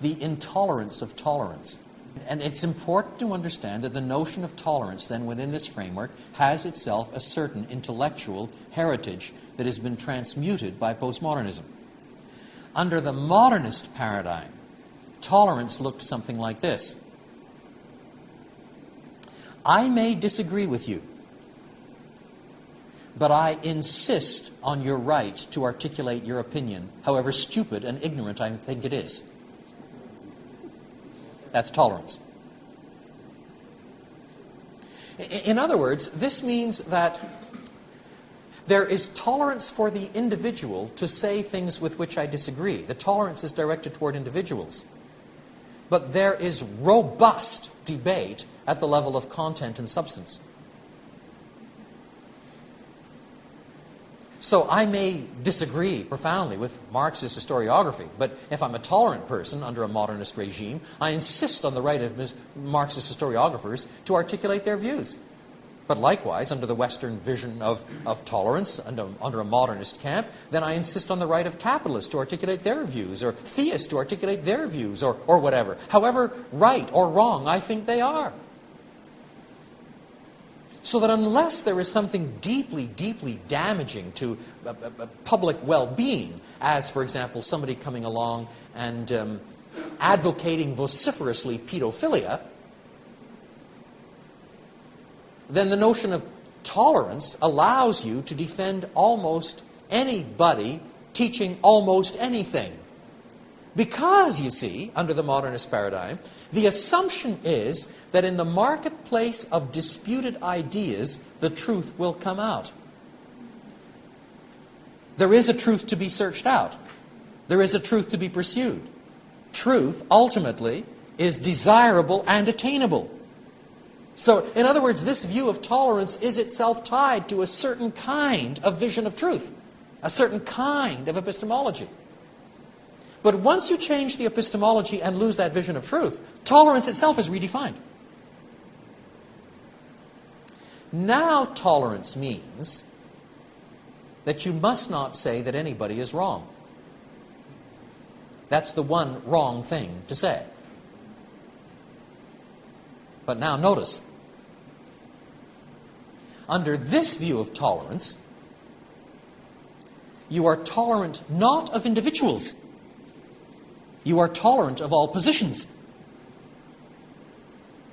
the intolerance of tolerance. And it's important to understand that the notion of tolerance then within this framework has itself a certain intellectual heritage that has been transmuted by postmodernism. Under the modernist paradigm, tolerance looked something like this. I may disagree with you, but I insist on your right to articulate your opinion, however stupid and ignorant I think it is. That's tolerance. In other words, this means that there is tolerance for the individual to say things with which I disagree. The tolerance is directed toward individuals. But there is robust debate at the level of content and substance. So I may disagree profoundly with Marxist historiography, but if I'm a tolerant person under a modernist regime, I insist on the right of Marxist historiographers to articulate their views. But likewise, under the Western vision of tolerance, under a modernist camp, then I insist on the right of capitalists to articulate their views, or theists to articulate their views, or whatever. However right or wrong I think they are. So that unless there is something deeply, deeply damaging to public well-being, as, for example, somebody coming along and advocating vociferously pedophilia, then the notion of tolerance allows you to defend almost anybody teaching almost anything. Because, you see, under the modernist paradigm, the assumption is that in the marketplace of disputed ideas, the truth will come out. There is a truth to be searched out. There is a truth to be pursued. Truth, ultimately, is desirable and attainable. So, in other words, this view of tolerance is itself tied to a certain kind of vision of truth, a certain kind of epistemology. But once you change the epistemology and lose that vision of truth, tolerance itself is redefined. Now tolerance means that you must not say that anybody is wrong. That's the one wrong thing to say. But now notice, under this view of tolerance, you are tolerant not of individuals. You are tolerant of all positions.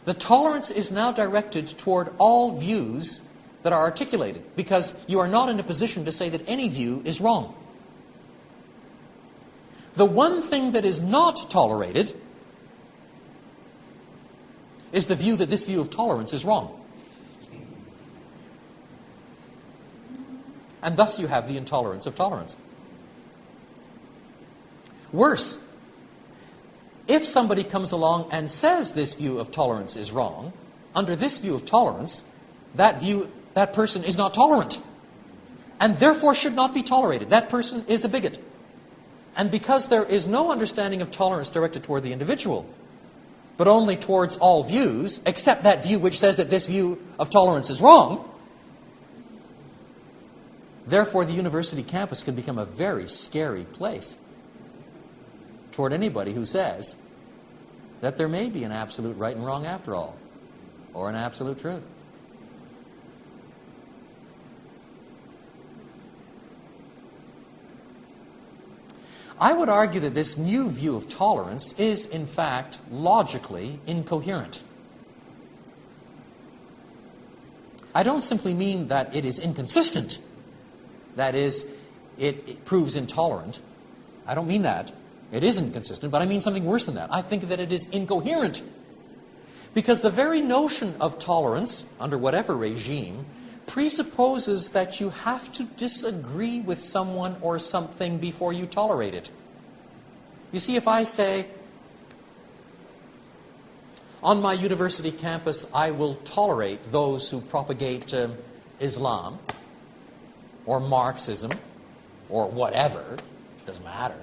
The tolerance is now directed toward all views that are articulated, because you are not in a position to say that any view is wrong. The one thing that is not tolerated is the view that this view of tolerance is wrong. And thus you have the intolerance of tolerance. Worse, if somebody comes along and says this view of tolerance is wrong, under this view of tolerance, that person is not tolerant, and therefore should not be tolerated. That person is a bigot. And because there is no understanding of tolerance directed toward the individual, but only towards all views, except that view which says that this view of tolerance is wrong, therefore the university campus can become a very scary place toward anybody who says that there may be an absolute right and wrong after all, or an absolute truth. I would argue that this new view of tolerance is, in fact, logically incoherent. I don't simply mean that it is inconsistent, that is, it proves intolerant. I don't mean that. It is inconsistent, but I mean something worse than that. I think that it is incoherent. Because the very notion of tolerance, under whatever regime, presupposes that you have to disagree with someone or something before you tolerate it. You see, if I say, on my university campus, I will tolerate those who propagate Islam, or Marxism, or whatever, it doesn't matter.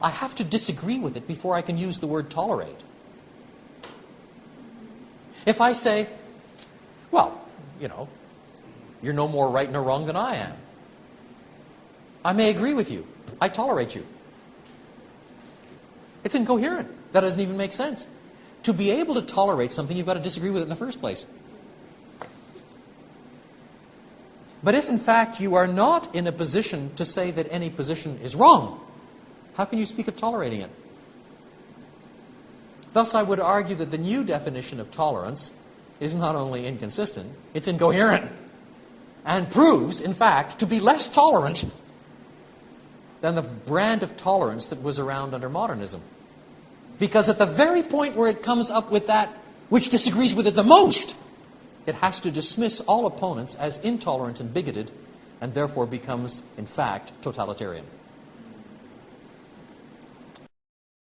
I have to disagree with it before I can use the word tolerate. If I say, well, you're no more right nor wrong than I am, I may agree with you. I tolerate you. It's incoherent. That doesn't even make sense. To be able to tolerate something, you've got to disagree with it in the first place. But if, in fact, you are not in a position to say that any position is wrong, how can you speak of tolerating it? Thus, I would argue that the new definition of tolerance is not only inconsistent, it's incoherent, and proves, in fact, to be less tolerant than the brand of tolerance that was around under modernism. Because at the very point where it comes up with that which disagrees with it the most, it has to dismiss all opponents as intolerant and bigoted, and therefore becomes, in fact, totalitarian.